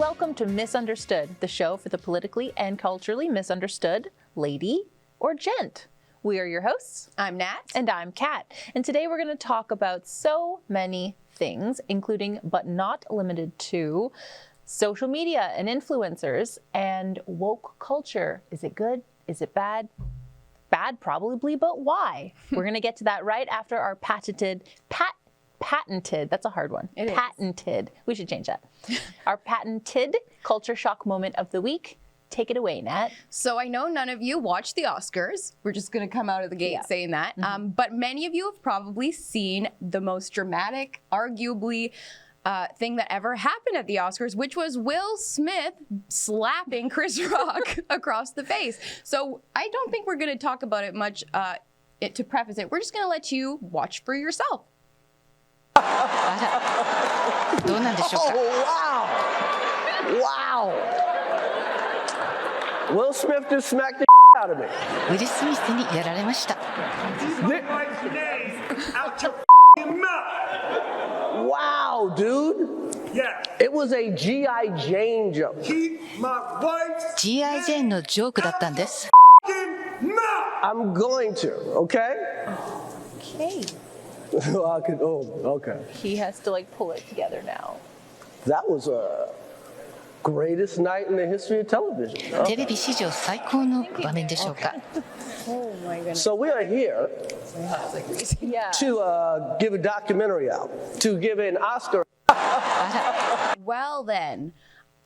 welcome to Misunderstood, the show for the politically and culturally misunderstood lady or gent. We are your hosts. I'm Nat. And I'm Kat. And today we're going to talk about so many things, including but not limited to social media and influencers and woke culture. Is it good? Is it bad? Bad probably, but why? We're going to get to that right after our patented, that's a hard one. It is. Patented. We should change that. Our patented culture shock moment of the week. Take it away, Nat. So I know none of you watched the Oscars. We're just going to come out of the gate saying that. But many of you have probably seen the most dramatic, arguably, thing that ever happened at the Oscars, which was Will Smith slapping Chris Rock across the face. So I don't think we're going to talk about it much to preface it. We're just going to let you watch for yourself. どうなんでしょうか? Oh, wow. Will Smith just smacked the out of me. ウィル・スミスにやられました。 Wow, dude. Yeah. It was a G.I. Jane joke. Keep my wife's G.I. ジェーンのジョークだったんです。 mouth. I'm going to, okay? Okay. Okay. He has to pull it together now. That was a greatest night in the history of television. テレビ史上最高の場面でしょうか。 Oh my goodness. So we are here Yeah. to give a documentary out, to give an Oscar. Well then,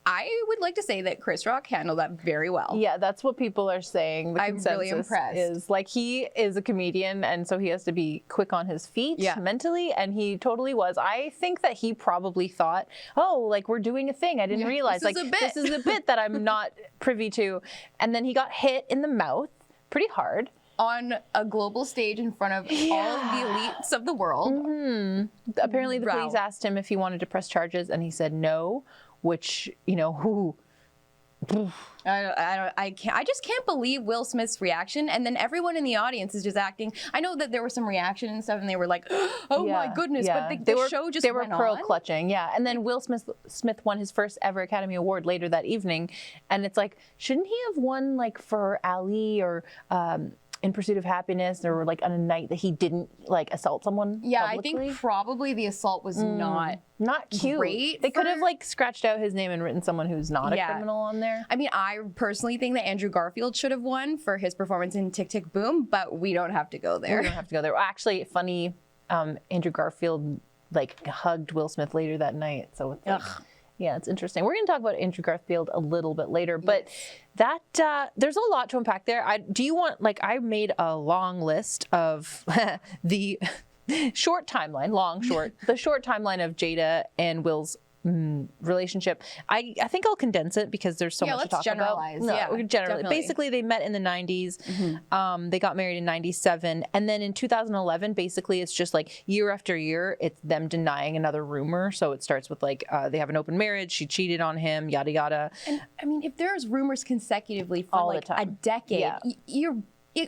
I would like to say that Chris Rock handled that very well. Yeah, that's what people are saying. The I'm really consensus impressed. is he is a comedian, and so he has to be quick on his feet mentally, and he totally was. I think that he probably thought, oh, we're doing a thing. I didn't realize this is a bit. This is a bit that I'm not privy to. And then he got hit in the mouth pretty hard. On a global stage in front of all of the elites of the world. Apparently the police asked him if he wanted to press charges, and he said no, which, who... I just can't believe Will Smith's reaction, and then everyone in the audience is just acting. I know that there was some reaction and stuff, and they were like, "Oh my goodness!" Yeah. But the show just went pearl on. clutching, yeah. And then Will Smith won his first ever Academy Award later that evening, and it's shouldn't he have won for Ali or In Pursuit of Happiness, or on a night that he didn't assault someone? Yeah, publicly? I think probably the assault was not cute. great. They could have scratched out his name and written someone who's not a criminal on there. I mean, I personally think that Andrew Garfield should have won for his performance in Tick, Tick, Boom, but we don't have to go there. We don't have to go there. Actually, funny, Andrew Garfield hugged Will Smith later that night. So it's yeah, it's interesting. We're going to talk about Andrew Garfield a little bit later, but that there's a lot to unpack there. Do you want I made a long list of the short timeline, the short timeline of Jada and Will's relationship. I think I'll condense it because there's so much to talk generalize. about. No, generally. Basically, they met in the 90s. They got married in 97. And then in 2011, basically, it's just year after year, it's them denying another rumor. So it starts with they have an open marriage. She cheated on him, yada, yada. And I mean, if there's rumors consecutively for all the time. A decade,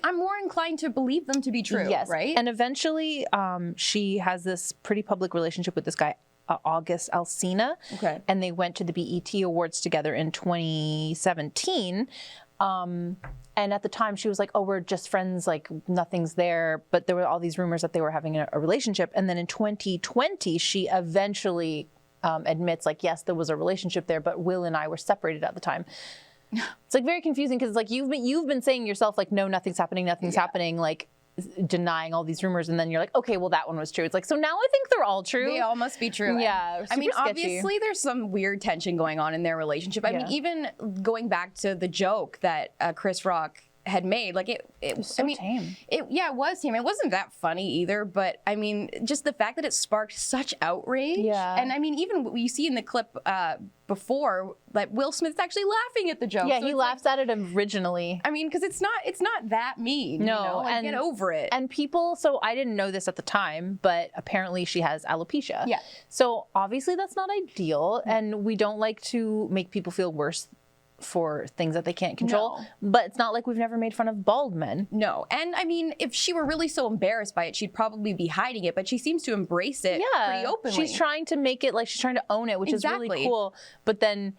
I'm more inclined to believe them to be true, right? And eventually, she has this pretty public relationship with this guy, August Alsina. Okay. And they went to the BET Awards together in 2017. And at the time, she was like, oh, we're just friends, nothing's there. But there were all these rumors that they were having a relationship. And then in 2020, she eventually admits, yes, there was a relationship there, but Will and I were separated at the time. It's very confusing because you've been saying yourself, no, nothing's happening, denying all these rumors, and then you're okay, well, that one was true. It's so now I think they're all true. They all must be true. Yeah. I mean, sketchy. obviously there's some weird tension going on in their relationship. I mean, even going back to the joke that Chris Rock had made, it was so tame. It was tame. It wasn't that funny either, but I mean, just the fact that it sparked such outrage. Yeah. And I mean, even what you see in the clip before, Will Smith's actually laughing at the joke. Yeah, so he laughs at it originally. I mean, because it's not that mean. No, and get over it. And people, so I didn't know this at the time, but apparently she has alopecia. Yeah. So obviously that's not ideal, and we don't like to make people feel worse for things that they can't control. No. But it's not like we've never made fun of bald men. No. And I mean, if she were really so embarrassed by it, she'd probably be hiding it, but she seems to embrace it pretty openly. She's trying to make it like she's trying to own it, which is really cool. But then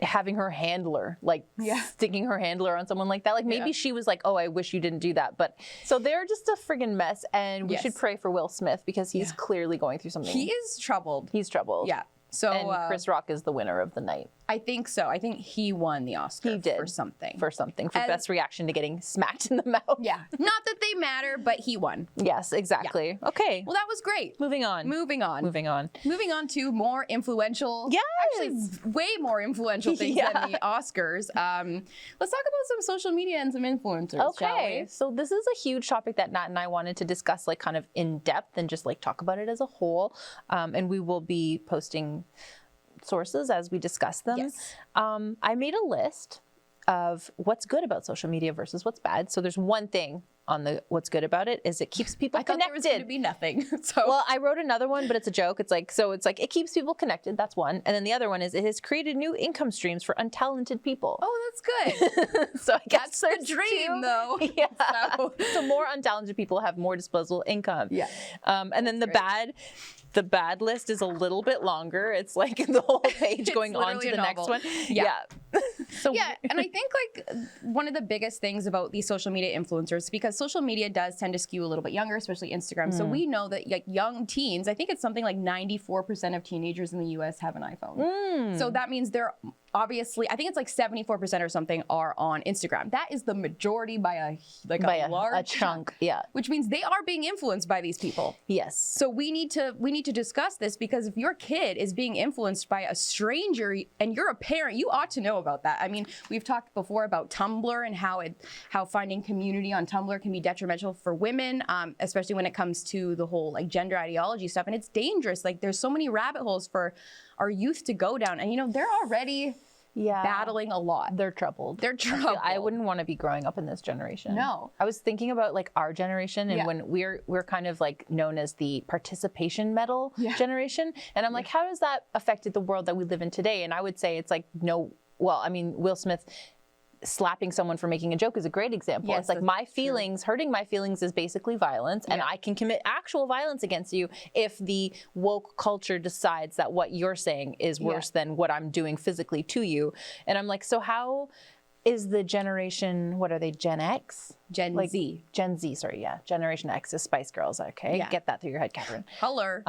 having her handler, like sticking her handler on someone like that. Like maybe she was like, oh, I wish you didn't do that. But so they're just a friggin' mess. And we should pray for Will Smith because he's clearly going through something. He is troubled. He's troubled. Yeah. So and Chris Rock is the winner of the night. I think so. I think he won the Oscar He did. for something. For best reaction to getting smacked in the mouth. Yeah. Not that they matter, but he won. Yes, exactly. Yeah. Okay. Well, that was great. Moving on. Moving on to more influential, actually way more influential things than the Oscars. Let's talk about some social media and some influencers, shall we? So this is a huge topic that Nat and I wanted to discuss like kind of in depth and just like talk about it as a whole. And we will be posting sources as we discuss them. Yes. I made a list of what's good about social media versus what's bad. So there's one thing on the what's good about it is it keeps people connected. I thought there was going to be nothing. So well, I wrote another one, but it's a joke. It's like it keeps people connected. That's one. And then the other one is it has created new income streams for untalented people. Oh, that's good. So I guess that's the dream, though. Yeah. So more untalented people have more disposable income. Yeah. And then the bad list is a little bit longer. It's like the whole page going on to the next one. Yeah. So and I think like one of the biggest things about these social media influencers, because social media does tend to skew a little bit younger, especially Instagram. So we know that like young teens, I think it's something like 94% of teenagers in the US have an iPhone. So that means they're obviously, I think it's like 74% or something are on Instagram. That is the majority by a large chunk. Yeah. Which means they are being influenced by these people. Yes. So we need to discuss this, because if your kid is being influenced by a stranger and you're a parent, you ought to know about that. I mean, we've talked before about Tumblr and how finding community on Tumblr can be detrimental for women, especially when it comes to the whole like gender ideology stuff. And it's dangerous. Like there's so many rabbit holes for our youth to go down. And you know, they're already battling a lot. They're troubled. I wouldn't want to be growing up in this generation. No. I was thinking about like our generation and when we're kind of like known as the participation medal generation. And I'm like, how has that affected the world that we live in today? And I would say it's like Will Smith slapping someone for making a joke is a great example. Yes, it's like my feelings, hurting my feelings is basically violence, and I can commit actual violence against you if the woke culture decides that what you're saying is worse than what I'm doing physically to you. And I'm like, so how is the generation, what are they, Gen X? Gen Z. Gen Z, sorry, yeah. Generation X is Spice Girls, okay? Yeah. Get that through your head, Katherine. Color.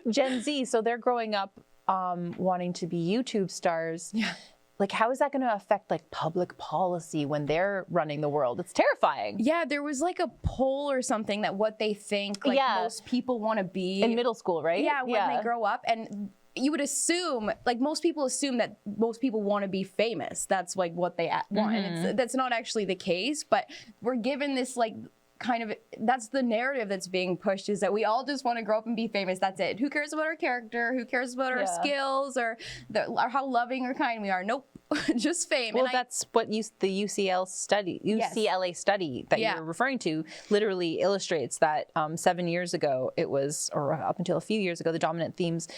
Gen Z, so they're growing up wanting to be YouTube stars. Yeah. Like, how is that going to affect like public policy when they're running the world? It's terrifying. Yeah, there was like a poll or something that what they think like most people want to be in middle school, right? Yeah, when they grow up. And you would assume, like most people assume that most people want to be famous. That's like what they want. And that's not actually the case, but we're given this like kind of, that's the narrative that's being pushed, is that we all just want to grow up and be famous. That's it. Who cares about our character? Who cares about our skills or how loving or kind we are? Nope. Just fame. Well, that's what the UCLA study that you're referring to literally illustrates that 7 years ago it was, or up until a few years ago, the dominant themes,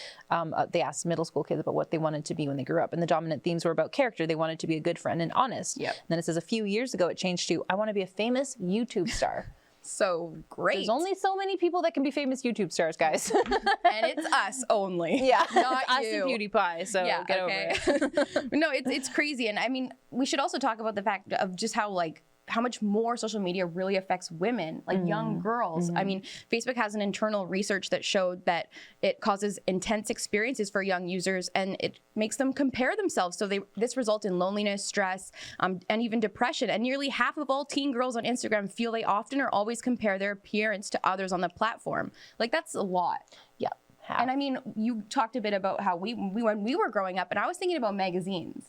they asked middle school kids about what they wanted to be when they grew up. And the dominant themes were about character. They wanted to be a good friend and honest. Yep. And then it says a few years ago it changed to, I want to be a famous YouTube star. So great. There's only so many people that can be famous YouTube stars, guys. And it's us only. Yeah, not us and PewDiePie. So get over it. No, it's crazy. And I mean, we should also talk about the fact of just how much more social media really affects women, like young girls. I mean, Facebook has an internal research that showed that it causes intense experiences for young users, and it makes them compare themselves. So this results in loneliness, stress, and even depression. And nearly half of all teen girls on Instagram feel they often or always compare their appearance to others on the platform. Like, that's a lot. Yeah. And I mean, you talked a bit about how when we were growing up, and I was thinking about magazines.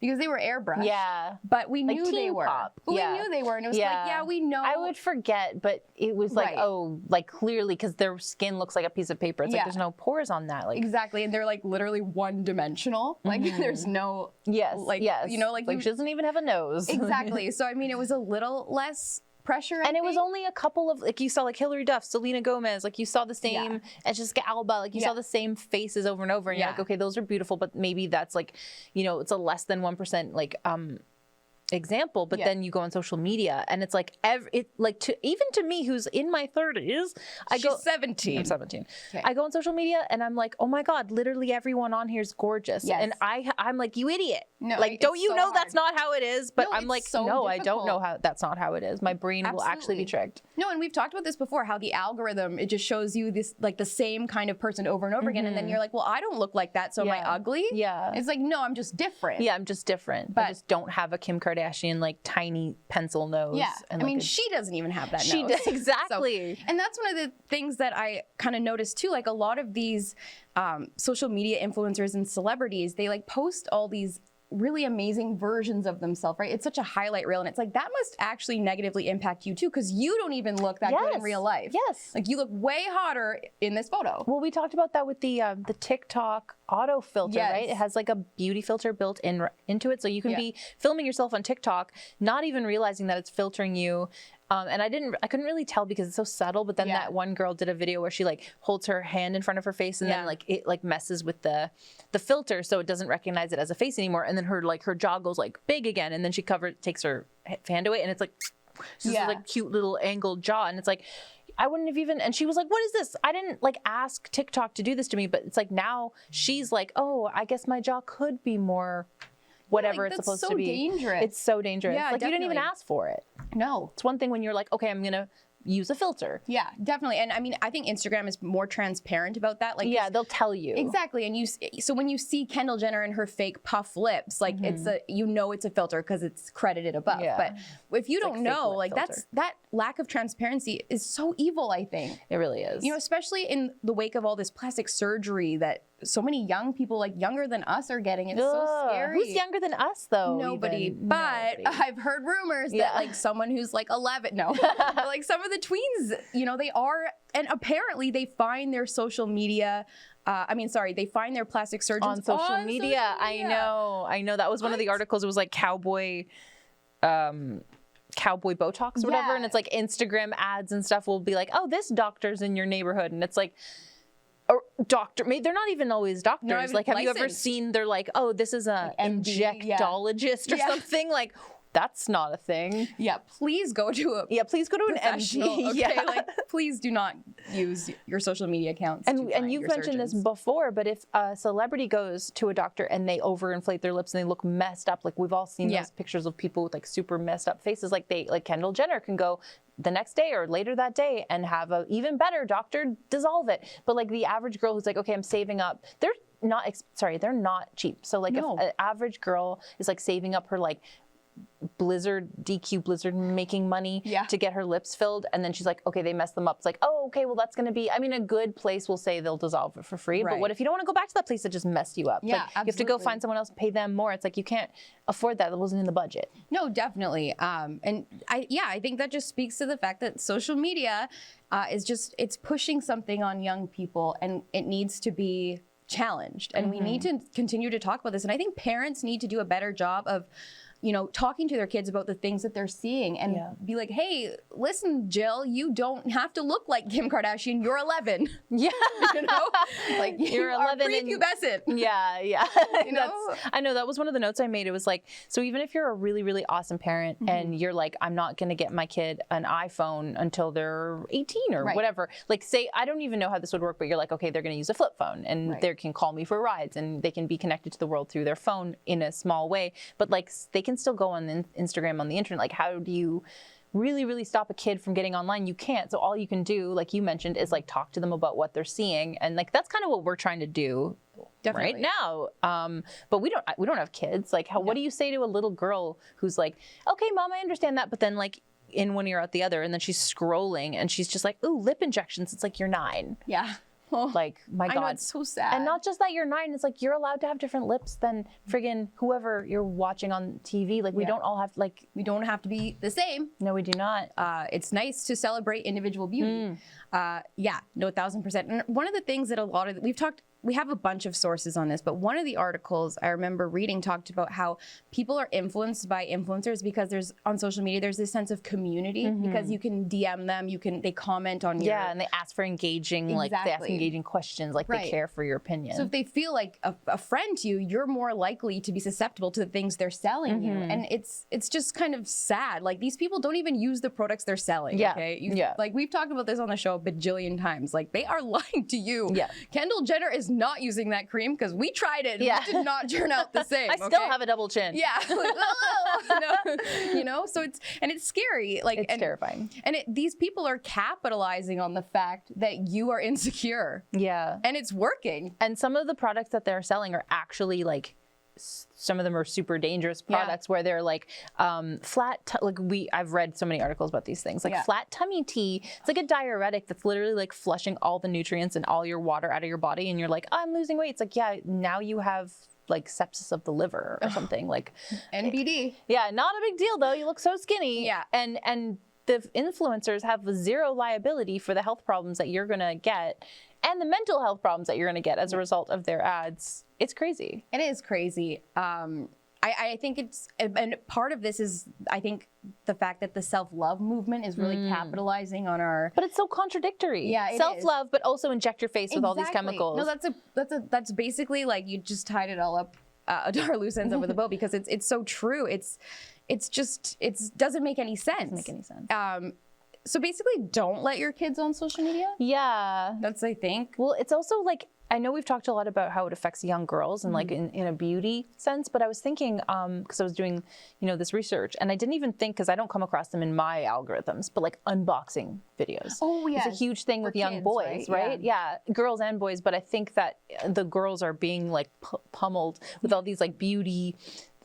Because they were airbrushed. Yeah. But we knew they were. But we knew they were. And it was we know. I would forget, but it was like, clearly, because their skin looks like a piece of paper. It's like there's no pores on that. Like, exactly. And they're like literally one-dimensional. Like there's no. Yes. You know, like she doesn't even have a nose. Exactly. So, I mean, it was a little less pressure. And it was only a couple of, like, you saw like Hilary Duff, Selena Gomez, like you saw the same, and Jessica Alba, like you saw the same faces over and over, and you're like, okay, those are beautiful, but maybe that's like, you know, it's a less than 1% like example. But then you go on social media and it's like even to me who's in my 30s, She's 17. I'm 17. Okay. I go on social media and I'm like, oh my God, literally everyone on here is gorgeous. Yes. And I'm like, you idiot. No, like, don't it's you so know hard. that's not how it is? But No, I'm it's like, so no, I don't know difficult. how that's not how it is. My brain will actually be tricked. No, and we've talked about this before, how the algorithm, it just shows you this, like the same kind of person over and over again. And then you're like, well, I don't look like that, so am I ugly? Yeah. It's like, no, I'm just different. Yeah, I'm just different. I just don't have a Kim Kardashian like tiny pencil nose. Yeah, And I mean, like she doesn't even have that she nose. does exactly. So, and that's one of the things that I kind of noticed too. Like a lot of these social media influencers and celebrities, they like post all these really amazing versions of themselves, right? It's such a highlight reel, and it's like that must actually negatively impact you too, because you don't even look that good in real life. Yes. Like you look way hotter in this photo. Well, we talked about that with the TikTok auto filter, Yes. right? It has like a beauty filter built into it, so you can be filming yourself on TikTok, not even realizing that it's filtering you. And I couldn't really tell because it's so subtle. But then that one girl did a video where she like holds her hand in front of her face, and then like it like messes with the filter, so it doesn't recognize it as a face anymore. And then her jaw goes like big again, and then she takes her hand away, and it's like this like cute little angled jaw, and it's like. I wouldn't have even, and she was like, what is this? I didn't like ask TikTok to do this to me, but it's like now she's like, oh, I guess my jaw could be more whatever like, it's that's supposed so to be. dangerous. It's so dangerous. Yeah, like you didn't even definitely. ask for it. No. It's one thing when you're like, okay, I'm going to use a filter. Yeah, definitely. And I mean, I think Instagram is more transparent about that. Like, Yeah, they'll tell you. exactly. And so when you see Kendall Jenner and her fake puff lips, like it's it's a filter because it's credited above. Yeah. But if you don't like fake know, lip like filter. that lack of transparency is so evil, I think. It really is. You know, especially in the wake of all this plastic surgery that so many young people, like younger than us, are getting. It's so Ugh. scary. Who's younger than us, though? Nobody. even? But Nobody. I've heard rumors that like someone who's like 11, like some of the tweens, you know, they are, and apparently they find their social media. They find their plastic surgeons on social media. I know. That was one of the articles. It was like cowboy Botox or whatever. Yeah. And it's like Instagram ads and stuff will be like, oh, this doctor's in your neighborhood. And it's like, or doctor, they're not even always doctors. not even Like, have you ever licensed. seen, they're like, oh, this is a MD, injectologist or something. Like, that's not a thing. Yeah, please go to a Please go to an professional. MD. Okay, like please do not use your social media accounts. And find you've your mentioned surgeons. this before, but if a celebrity goes to a doctor and they overinflate their lips and they look messed up, like we've all seen those pictures of people with like super messed up faces, like Kendall Jenner can go the next day or later that day and have a even better doctor dissolve it. But like the average girl who's like, okay, I'm saving up, they're not cheap. So like if an average girl is like saving up her like DQ Blizzard making money to get her lips filled, and then she's like, okay, they messed them up. It's like, oh, okay, well that's gonna be, I mean, a good place will say they'll dissolve it for free, but what if you don't want to go back to that place that just messed you up? Yeah, like, you have to go find someone else, pay them more. It's like you can't afford that. That wasn't in the budget. No, definitely. And I think that just speaks to the fact that social media it's pushing something on young people, and it needs to be challenged. And we need to continue to talk about this. And I think parents need to do a better job of, you know, talking to their kids about the things that they're seeing and be like, hey, listen, Jill, you don't have to look like Kim Kardashian. You're 11. Yeah. You know? Like You're 11 are prepubescent. Yeah. You know? I know that was one of the notes I made. It was like, so even if you're a really, really awesome parent and you're like, I'm not going to get my kid an iPhone until they're 18 or whatever. Like say, I don't even know how this would work, but you're like, okay, they're going to use a flip phone and they can call me for rides and they can be connected to the world through their phone in a small way. But like they can still go on Instagram, on the internet. Like how do you really, really stop a kid from getting online? You can't. So all you can do, like you mentioned, is like talk to them about what they're seeing. And like that's kind of what we're trying to do right now. But we don't have kids. Like what do you say to a little girl who's like, okay, mom, I understand that, but then like in one ear out the other, and then she's scrolling and she's just like, ooh, lip injections. It's like you're 9. Yeah. Like, my God. I know, it's so sad. And not just that you're 9, it's like you're allowed to have different lips than friggin' whoever you're watching on TV. Like, we don't all have, like... We don't have to be the same. No, we do not. It's nice to celebrate individual beauty. 1,000%. And one of the things that we've talked we have a bunch of sources on this, but one of the articles I remember reading talked about how people are influenced by influencers because there's on social media, there's this sense of community because you can DM them, they comment on your... Yeah, and they ask for engaging, like they ask engaging questions, like they care for your opinion. So if they feel like a friend to you, you're more likely to be susceptible to the things they're selling you. And it's just kind of sad. Like these people don't even use the products they're selling. Yeah. Okay? Like we've talked about this on the show a bajillion times. Like they are lying to you. Yeah. Kendall Jenner is not using that cream because we tried it and it did not turn out the same. I still have a double chin. Yeah. No. So it's scary. Like it's terrifying. And these people are capitalizing on the fact that you are insecure. Yeah. And it's working. And some of the products that they're selling are actually like, some of them are super dangerous products where they're like I've read so many articles about these things, like flat tummy tea. It's like a diuretic that's literally like flushing all the nutrients and all your water out of your body. And you're like, I'm losing weight. It's like, yeah, now you have like sepsis of the liver or something like NBD. Yeah. Not a big deal though. You look so skinny. Yeah. And the influencers have zero liability for the health problems that you're going to get and the mental health problems that you're going to get as a result of their ads. It's crazy. It is crazy. I think and part of this is, I think, the fact that the self-love movement is really capitalizing on our... But it's so contradictory. Yeah, self-love, but also inject your face with all these chemicals. No, that's basically like you just tied it all up, our loose ends over the bow because it's so true. It doesn't make any sense. Doesn't make any sense. So basically, don't let your kids on social media? Yeah. That's, I think. Well, it's also like, I know we've talked a lot about how it affects young girls and like in a beauty sense, but I was thinking, because I was doing, this research, and I didn't even think, because I don't come across them in my algorithms, but like unboxing videos. Oh, yeah. It's a huge thing with young boys, right? Yeah, girls and boys, but I think that the girls are being like pummeled with all these like beauty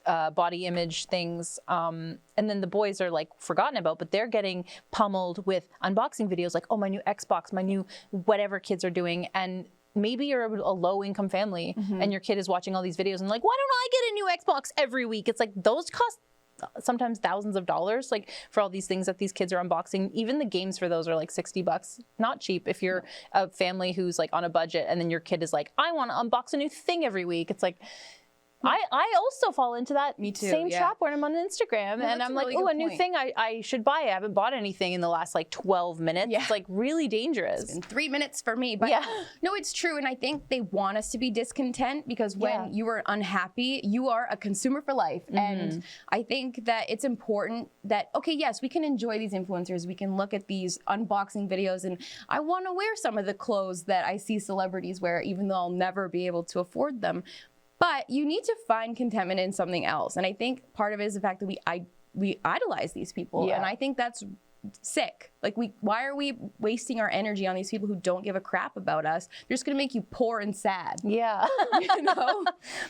body image things, and then the boys are like forgotten about, but they're getting pummeled with unboxing videos like, oh, my new Xbox, my new whatever kids are doing. And maybe you're a low-income family and your kid is watching all these videos and like, why don't I get a new Xbox every week? It's like those cost sometimes thousands of dollars, like for all these things that these kids are unboxing. Even the games for those are like $60. Not cheap if you're a family who's like on a budget and then your kid is like, I want to unbox a new thing every week. It's like, I also fall into that same trap when I'm on Instagram and I'm like, oh, a new thing I should buy. I haven't bought anything in the last like 12 minutes. It's like really dangerous. It's been 3 minutes for me. But no, it's true. And I think they want us to be discontent because when you are unhappy, you are a consumer for life. And I think that it's important that, okay, yes, we can enjoy these influencers. We can look at these unboxing videos and I want to wear some of the clothes that I see celebrities wear, even though I'll never be able to afford them. But you need to find contentment in something else. And I think part of it is the fact that we idolize these people. And I think that's sick. Like, why are we wasting our energy on these people who don't give a crap about us? They're just going to make you poor and sad. Yeah.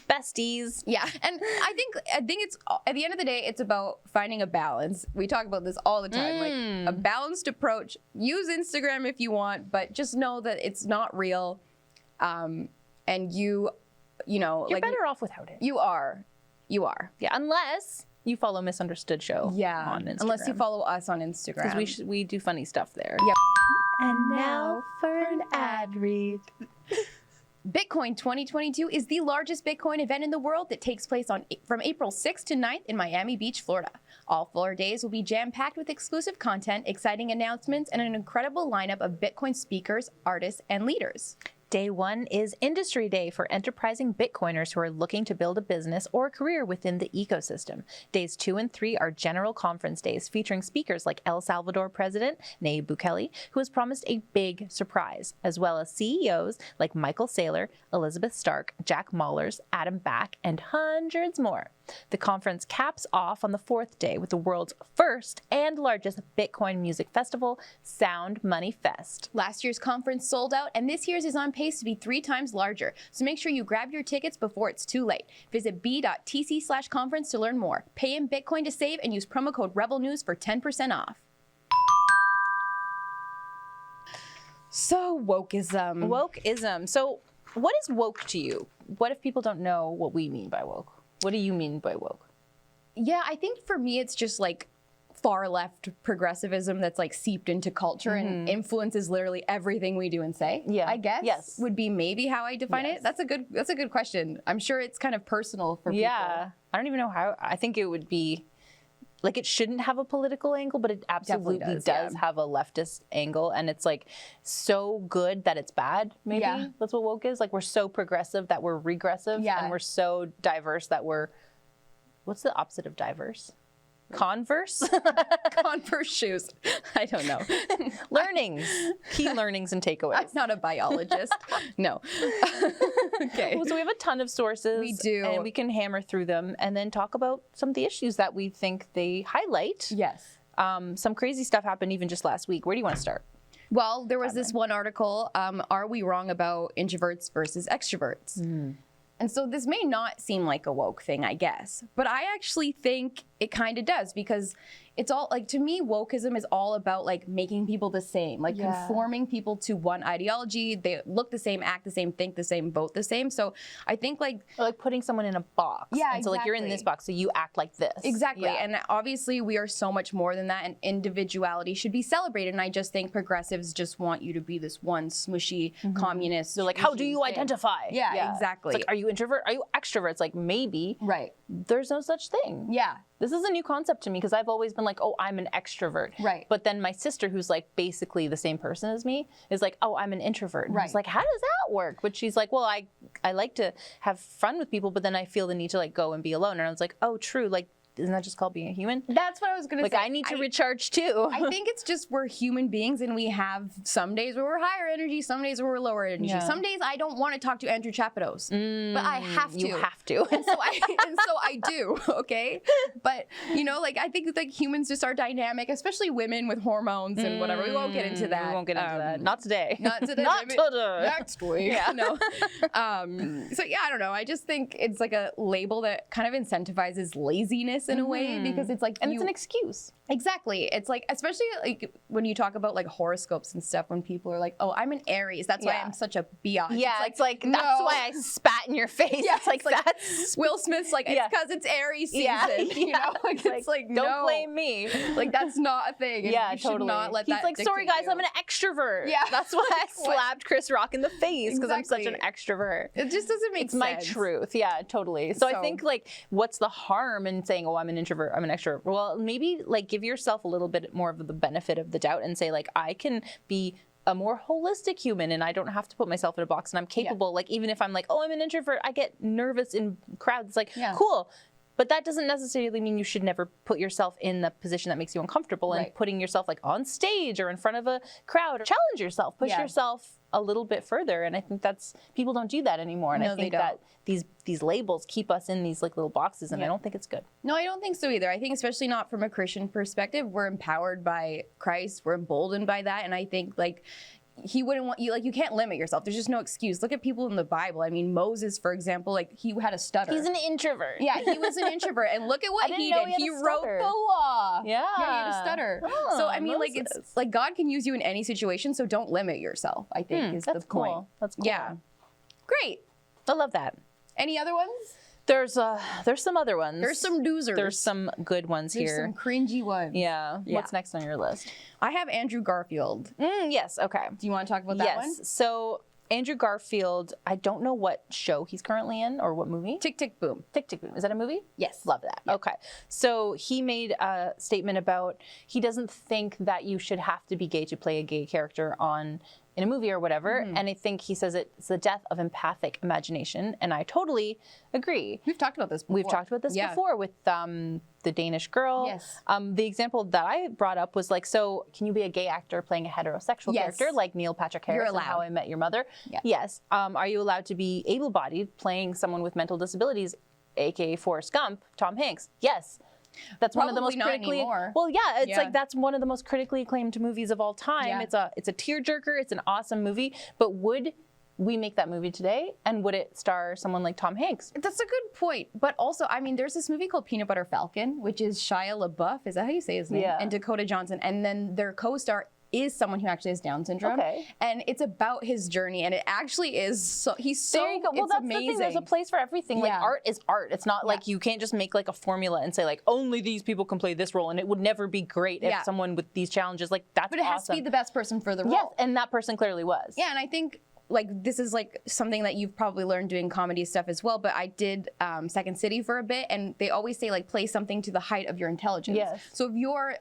Besties. Yeah. And I think it's, at the end of the day, it's about finding a balance. We talk about this all the time. Like, a balanced approach. Use Instagram if you want, but just know that it's not real. And you're like, better off without it. You are. Yeah, unless you follow Misunderstood Show on Instagram. Unless you follow us on Instagram. Because we do funny stuff there. Yeah. And now for an ad read. Bitcoin 2022 is the largest Bitcoin event in the world that takes place from April 6th to 9th in Miami Beach, Florida. All 4 days will be jam-packed with exclusive content, exciting announcements, and an incredible lineup of Bitcoin speakers, artists, and leaders. Day 1 is Industry Day for enterprising Bitcoiners who are looking to build a business or a career within the ecosystem. Days 2 and 3 are General Conference Days featuring speakers like El Salvador President Nayib Bukele, who has promised a big surprise, as well as CEOs like Michael Saylor, Elizabeth Stark, Jack Mallers, Adam Back, and hundreds more. The conference caps off on the 4th day with the world's first and largest Bitcoin music festival, Sound Money Fest. Last year's conference sold out, and this year's is on pace to be 3 times larger. So make sure you grab your tickets before it's too late. Visit b.tc/conference to learn more. Pay in Bitcoin to save and use promo code RebelNews for 10% off. So wokeism. Wokeism. So what is woke to you? What if people don't know what we mean by woke? What do you mean by woke? Yeah, I think for me, it's just like far left progressivism that's like seeped into culture and influences literally everything we do and say. Yeah. I guess Yes. would be maybe how I define it. That's a good question. I'm sure it's kind of personal for people. Yeah. I don't even know how. I think it would be like it shouldn't have a political angle, but it absolutely does, does yeah. have a leftist angle. And it's like so good that it's bad, maybe. Yeah. That's what woke is. Like we're so progressive that we're regressive. Yeah. And we're so diverse that we're, what's the opposite of diverse? Converse? Converse shoes. I don't know. Learnings. Key learnings and takeaways. I'm not a biologist. No. Okay. So we have a ton of sources. We do. And we can hammer through them and then talk about some of the issues that we think they highlight. Yes. Some crazy stuff happened even just last week. Where do you want to start? Well, there was this one article, are we wrong about introverts versus extroverts? And so this may not seem like a woke thing, I guess, but I actually think it kind of does, because it's all like, to me, wokeism is all about like making people the same, like conforming people to one ideology. They look the same, act the same, think the same, vote the same. So I think like, Or like putting someone in a box. Yeah, And so like you're in this exactly. box, so you act like this. exactly. Yeah. And obviously we are so much more than that, and individuality should be celebrated. And I just think progressives just want you to be this one smushy communist. They're like, how do you regime thing. identify? Yeah, exactly. It's like, are you introvert? Are you extrovert? It's like, maybe. Right. There's no such thing. Yeah. This is a new concept to me because I've always been like, oh, I'm an extrovert. Right. But then my sister, who's like basically the same person as me, is like, oh, I'm an introvert. And I was Right. like, how does that work? But she's like, well, I like to have fun with people, but then I feel the need to like go and be alone. And I was like, oh, true. Like, isn't that just called being a human? That's what I was going to Like, say. I need to recharge too. I think it's just we're human beings, and we have some days where we're higher energy, some days where we're lower energy. Yeah. Some days I don't want to talk to Andrew Chapados, but I have to. You have to. And so I do, okay? But, you know, like, I think like humans just are dynamic, especially women with hormones and whatever. We won't get into that. We won't get into that. Not today. Not today. Not maybe today. Next week. Yeah. No. So yeah, I don't know. I just think it's like a label that kind of incentivizes laziness in a way, because it's like, And it's an excuse. exactly. It's like, especially like when you talk about like horoscopes and stuff, when people are like, oh, I'm an Aries, that's why Yeah. I'm such a biatch. Yeah, it's like, that's no. why I spat in your face. Yeah, it's like, it's like that's Will Smith's like, Yeah. it's because it's Aries season. Yeah, You know, like, it's like, don't no. blame me. Like, that's not a thing. And Yeah, you should totally. not let He's that like, sorry dictate guys, you. I'm an extrovert. Yeah. That's why I What? slapped Chris Rock in the face because I'm such an Exactly. extrovert. It just doesn't make It's sense. my truth. Yeah, totally. So I So- think like, what's the harm in saying, oh, I'm an introvert, I'm an extrovert? Well, maybe like give yourself a little bit more of the benefit of the doubt and say like, I can be a more holistic human and I don't have to put myself in a box, and I'm capable. Like, even if I'm like, oh, I'm an introvert, I get nervous in crowds. It's like, Yeah. cool. But that doesn't necessarily mean you should never put yourself in the position that makes you uncomfortable, and Right. putting yourself like on stage or in front of a crowd. Or challenge yourself, push Yeah. yourself a little bit further. And I think that's, people don't do that anymore. And No, I they think don't. that these labels keep us in these like little boxes, and I Yeah. don't think it's good. No, I don't think so either. I think, especially not from a Christian perspective, we're empowered by Christ. We're emboldened by that. And I think like, he wouldn't want you, like, you can't limit yourself. There's just no excuse. Look at people in the Bible. I mean, Moses, for example, like, he had a stutter. He's an introvert. Yeah, he was an introvert, and look at what didn't he know did. he had a wrote stutter. the law. Yeah. he had a stutter. Oh, So I mean, like, it's Moses. like God can use you in any situation. So don't limit yourself, I think, is That's the point. cool. That's cool. Yeah, great. I love that. Any other ones? There's some other ones. There's some doozers. There's some good ones There's here. some cringy ones. Yeah. Yeah. What's next on your list? I have Andrew Garfield. Yes. Okay. Do you want to talk about that Yes. one? So Andrew Garfield, I don't know what show he's currently in or what movie. Tick, tick, boom. Tick, Tick, Boom. Is that a movie? Yes. Love that. Okay. So he made a statement about he doesn't think that you should have to be gay to play a gay character in a movie or whatever. And I think he says it's the death of empathic imagination. And I totally agree. We've talked about this before. We've talked about this Yeah. before with the Danish girl. Yes. The example that I brought up was like, so can you be a gay actor playing a heterosexual Yes. character like Neil Patrick Harris in allowed. How I Met Your Mother? Yeah. Yes. Are you allowed to be able-bodied playing someone with mental disabilities, aka Forrest Gump, Tom Hanks? Yes. That's one of the most Probably not critically. anymore. Well, yeah, it's Yeah. like that's one of the most critically acclaimed movies of all time. Yeah. It's a tearjerker. It's an awesome movie. But would we make that movie today, and would it star someone like Tom Hanks? That's a good point. But also, I mean, there's this movie called Peanut Butter Falcon, which is Shia LaBeouf. Is that how you say his name? Yeah. And Dakota Johnson. And then their co-star is someone who actually has Down syndrome. Okay. And it's about his journey, and it actually is so he's so There you go. Well, it's that's amazing. the thing. There's a place for everything. Like Yeah. art is art. It's not like you can't just make like a formula and say like only these people can play this role, and it would never be great if someone with these challenges like that's But it has to be the best person for the role. Yes, and that person clearly was. Yeah, and I think like this is like something that you've probably learned doing comedy stuff as well. But I did Second City for a bit, and they always say like play something to the height of your intelligence. Yes. So if you're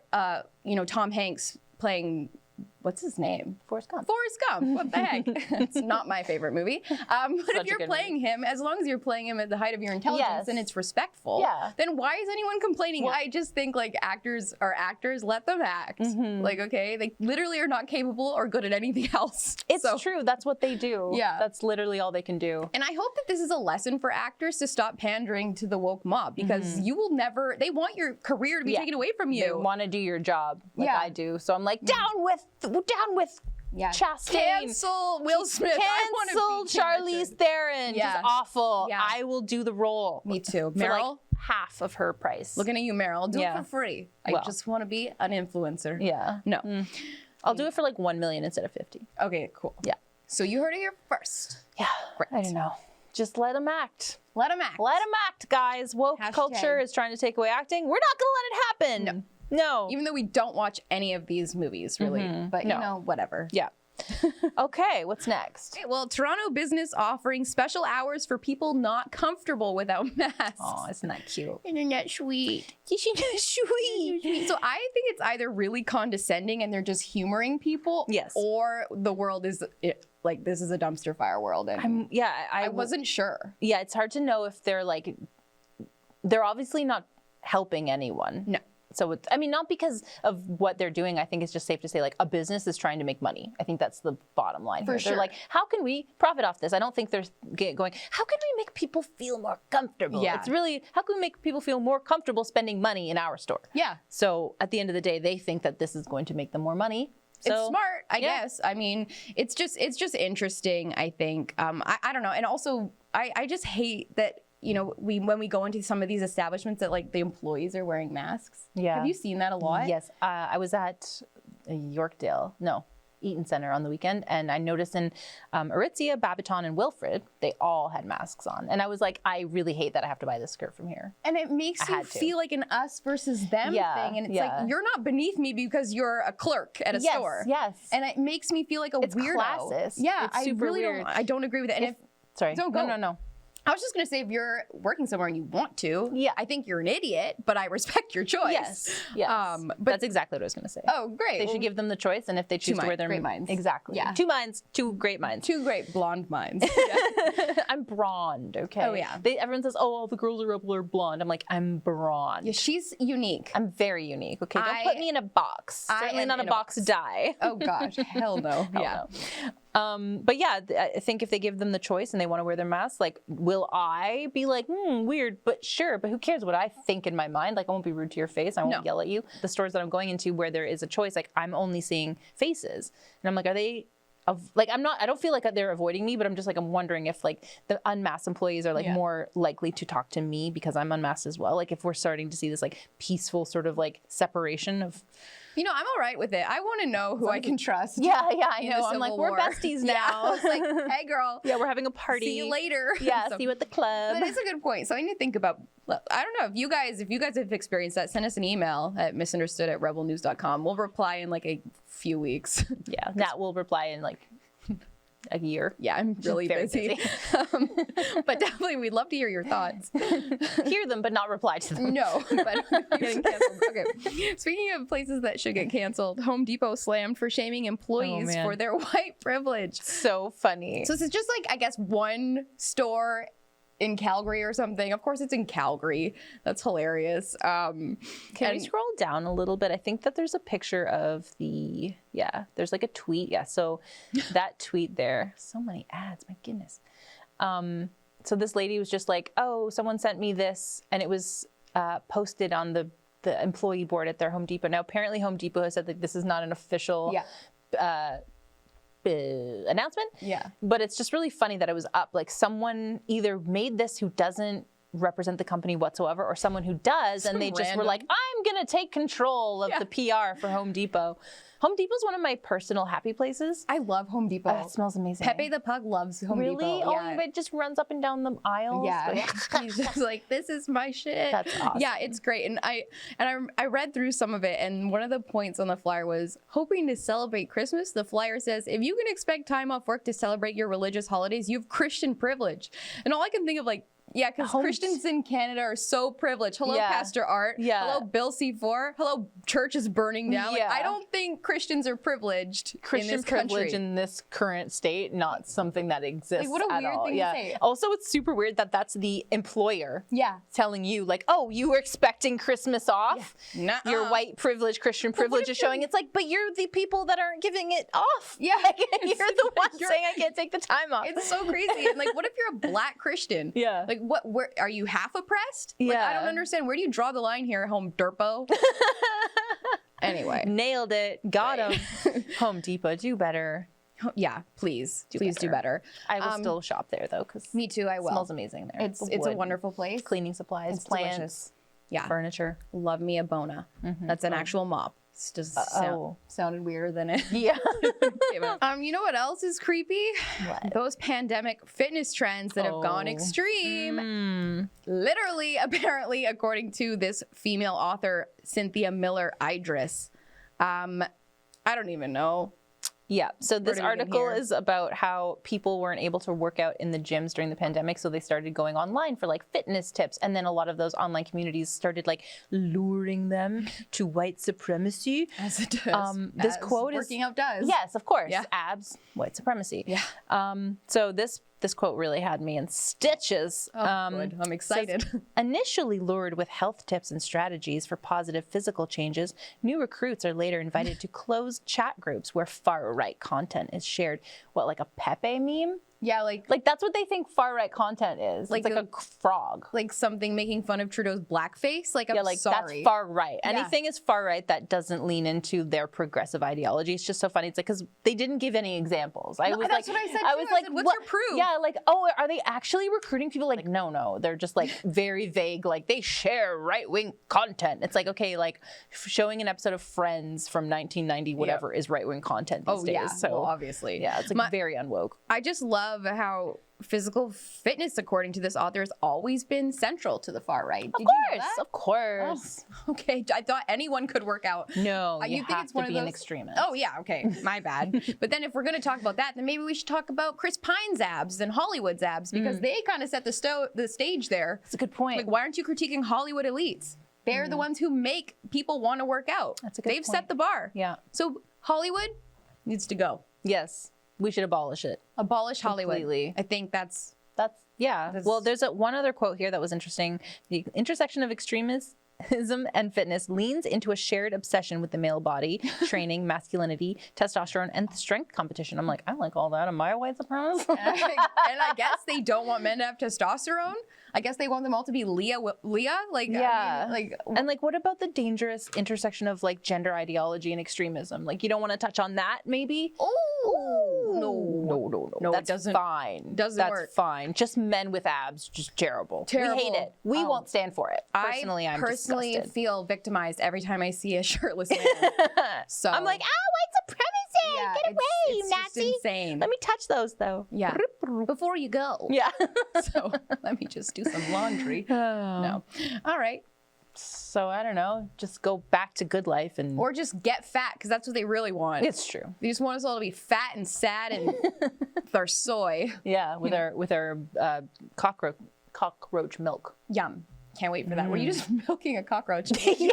Tom Hanks playing. What's his name? Forrest Gump. Forrest Gump. What the heck? It's not my favorite movie. But if you're playing him, as long as you're playing him at the height of your intelligence and it's respectful, then why is anyone complaining? I just think like actors are actors. Let them act. Like, okay, they literally are not capable or good at anything else. It's true. That's what they do. Yeah. That's literally all they can do. And I hope that this is a lesson for actors to stop pandering to the woke mob, because you will never, they want your career to be taken away from you. They want to do your job like I do. So I'm like, down with Chastain. Cancel Will Smith. Cancel Charlize Theron. Yeah. Just awful. Yeah. I will do the role. Me too. For Meryl, like half of her price. looking at you, Meryl. Do it for free. I Well. just want to be an influencer. Yeah. No. I'll do it for like 1 million instead of 50. Okay, cool. Yeah. So you heard it here first. Yeah. Great. I don't know. Just let them act. Let them act. Let them act, guys. Woke Hashtag. culture is trying to take away acting. We're not going to let it happen. No. Even though we don't watch any of these movies, really. But, you know, whatever. Yeah. Okay, what's next? Okay, well, Toronto business offering special hours for people not comfortable without masks. Oh, isn't that cute? Internet sweet. Sweet. So I think it's either really condescending and they're just humoring people, Yes. or the world is like this is a dumpster fire world, and I wasn't sure. Yeah, it's hard to know if they're like, they're obviously not helping anyone. No. So it's, I mean, not because of what they're doing. I think it's just safe to say like a business is trying to make money. I think that's the bottom line. For here. sure. They're like, how can we profit off this? I don't think they're going, how can we make people feel more comfortable? Yeah. It's really, how can we make people feel more comfortable spending money in our store? Yeah. So at the end of the day, they think that this is going to make them more money. So, It's smart, I guess. I mean, it's just interesting, I think. I don't know. And also, I just hate that, you know, when we go into some of these establishments that like the employees are wearing masks. Yeah. Have you seen that a lot? Yes. I was at Eaton Center on the weekend, and I noticed in Aritzia, Babaton, and Wilfred, they all had masks on. And I was like, I really hate that I have to buy this skirt from here. And it makes you had to. feel like an us versus them thing. And it's like, you're not beneath me because you're a clerk at a store. Yes. And it makes me feel like a It's weirdo. classist. Yeah, It's I super really weird. don't agree with it. And Sorry. No, go. No. I was just going to say, if you're working somewhere and you want to, I think you're an idiot, but I respect your choice. Yes. But that's exactly what I was going to say. Oh, great. They should give them the choice, and if they choose to wear their great minds. Exactly. Yeah. Two minds, two great minds. Two great blonde minds. I'm blonde, okay? Oh, yeah. Everyone says, oh, all the girls are blonde. I'm like, I'm blonde. Yeah, she's unique. I'm very unique, okay? Don't put me in a box. Certainly am not a in a box box. die. Oh, gosh. Hell no. Hell no. But yeah, I think if they give them the choice and they want to wear their mask, like, will I be like, weird, but sure, but who cares what I think in my mind? Like, I won't be rude to your face. I won't yell at you. The stores that I'm going into where there is a choice, like, I'm only seeing faces. And I'm like, are they, I don't feel like they're avoiding me, but I'm just like, I'm wondering if like the unmasked employees are like more likely to talk to me because I'm unmasked as well. Like if we're starting to see this like peaceful sort of like separation of. You know, I'm all right with it. I want to know who I can trust. Yeah, I know. I'm like, we're besties now. It's like, hey, girl. Yeah, we're having a party. See you later. Yeah, So- see you at the club. That is a good point. Something to think about. I don't know if you guys have experienced that. Send us an email at misunderstood@rebelnews.com. We'll reply in like a few weeks. Yeah, Nat will reply in like a year. Yeah, I'm really Very busy. But definitely, we'd love to hear your thoughts. Hear them, but not reply to them. No, but getting canceled. Okay. Speaking of places that should get canceled, Home Depot slammed for shaming employees man. for their white privilege. So funny. So this is just like, I guess, one store in Calgary or something. Of course, it's in Calgary. That's hilarious. Can we scroll down a little bit? I think that there's a picture of there's like a tweet. Yeah, so that tweet there. So many ads, my goodness. So this lady was just like, oh, someone sent me this, and it was posted on the employee board at their Home Depot. Now, apparently Home Depot has said that this is not an official announcement. Yeah. But it's just really funny that it was up. Like someone either made this who doesn't represent the company whatsoever, or someone who does, and they just were random. like, I'm gonna take control of the PR for Home Depot. Home Depot is one of my personal happy places. I love Home Depot. It smells amazing. Pepe the Pug loves Home Really? Depot. Oh, it just runs up and down the aisles. Yeah, he's just like, this is my shit. That's awesome. Yeah, it's great. And I read through some of it, and one of the points on the flyer was hoping to celebrate Christmas. The flyer says, if you can expect time off work to celebrate your religious holidays, you have Christian privilege. And all I can think of, like, yeah, because Christians in Canada are so privileged. Hello, Yeah. Pastor Art. Yeah. Hello, Bill C4. Hello, church is burning down. Yeah. Like, I don't think Christians are privileged Christian in this privilege country. in this current state, not something that exists what a at weird all. thing to Yeah. say. Also, it's super weird that that's the employer Yeah. telling you, like, oh, you were expecting Christmas off. Yeah. Nuh-uh. Your white privilege, Christian privilege is showing. It's like, but you're the people that aren't giving it off. Yeah. Like, you're the one You're- saying I can't take the time off. It's so crazy. And like, what if you're a black Christian? Yeah. Like, where are you half oppressed? Like, I don't Yeah. understand. Where do you draw the line here, Home Derpo? Anyway. Nailed it. Got him. Home Depot, do better. Yeah, please. Please do better. better. I will still shop there though, because Me too, I will. it smells amazing there. It's The a wood, wonderful place. cleaning supplies, It's plants, delicious. Yeah. furniture. Love me a Bona. That's an actual mop. It's just sounded weirder than it. Yeah. You know what else is creepy? What? Those pandemic fitness trends that have gone extreme. Literally, apparently, according to this female author, Cynthia Miller Idris. I don't even know. Yeah. So this do we begin article here? is about how people weren't able to work out in the gyms during the pandemic, so they started going online for like fitness tips, and then a lot of those online communities started like luring them to white supremacy. As it does. This As quote is working out does. Yes, of course. Yeah. Abs, white supremacy. Yeah. So this quote really had me in stitches. Good. I'm excited. Says, initially lured with health tips and strategies for positive physical changes, new recruits are later invited to closed chat groups where far-right content is shared. What, like a Pepe meme? Yeah, like Like that's what they think far-right content is. Like It's like a frog. like something making fun of Trudeau's blackface. Like, I'm Yeah, like sorry. that's far right. Anything is far right that doesn't lean into their progressive ideology. It's just so funny. It's like because they didn't give any examples. I was that's like, what I said, I too. was I like, said, what's what- your proof? Yeah, like, oh, are they actually recruiting people? Like, no, they're just like very vague. Like they share right wing content. It's like okay, like showing an episode of Friends from 1990, whatever is right wing content these days. Yeah, So well, obviously. yeah, it's like very unwoke. I just love how physical fitness, according to this author, has always been central to the far right. Did you know that? Of course. Okay, I thought anyone could work out. No, you think have it's one to of be an those- extremist. Oh yeah, okay, my bad. But then if we're going to talk about that, then maybe we should talk about Chris Pine's abs and Hollywood's abs because they kind of set the stage there. That's a good point. Like, why aren't you critiquing Hollywood elites? They're the ones who make people want to work out. That's a good They've point. set the bar. Yeah. So Hollywood needs to go. Yes, we should abolish it. Abolish Hollywood. Completely. I think that's Yeah. Well, there's one other quote here that was interesting. The intersection of extremism and fitness leans into a shared obsession with the male body, training, masculinity, testosterone, and strength competition. I'm like, I like all that. Am I a white supremacist? and I guess they don't want men to have testosterone. I guess they want them all to be Leah. Like, Yeah. I mean, like, And like, what about the dangerous intersection of like gender ideology and extremism? Like, you don't want to touch on that, maybe? No. No, it That's doesn't- fine. doesn't That's work. fine. Just men with abs, just terrible. We hate Terrible. it. We won't stand for it. Personally, I I'm personally disgusted. feel victimized every time I see a shirtless man. So I'm like, white supremacy! yeah, Get away, it's you just Nazi! insane. Let me touch those, though. Yeah. Before you go. Yeah. So let me just do some laundry. No. All right. So I don't know. Just go back to good life and. Or just get fat because that's what they really want. It's true. They just want us all to be fat and sad and with our soy. Yeah, with our cockroach milk. Yum. Can't wait for that. Were you just milking a cockroach? Yeah.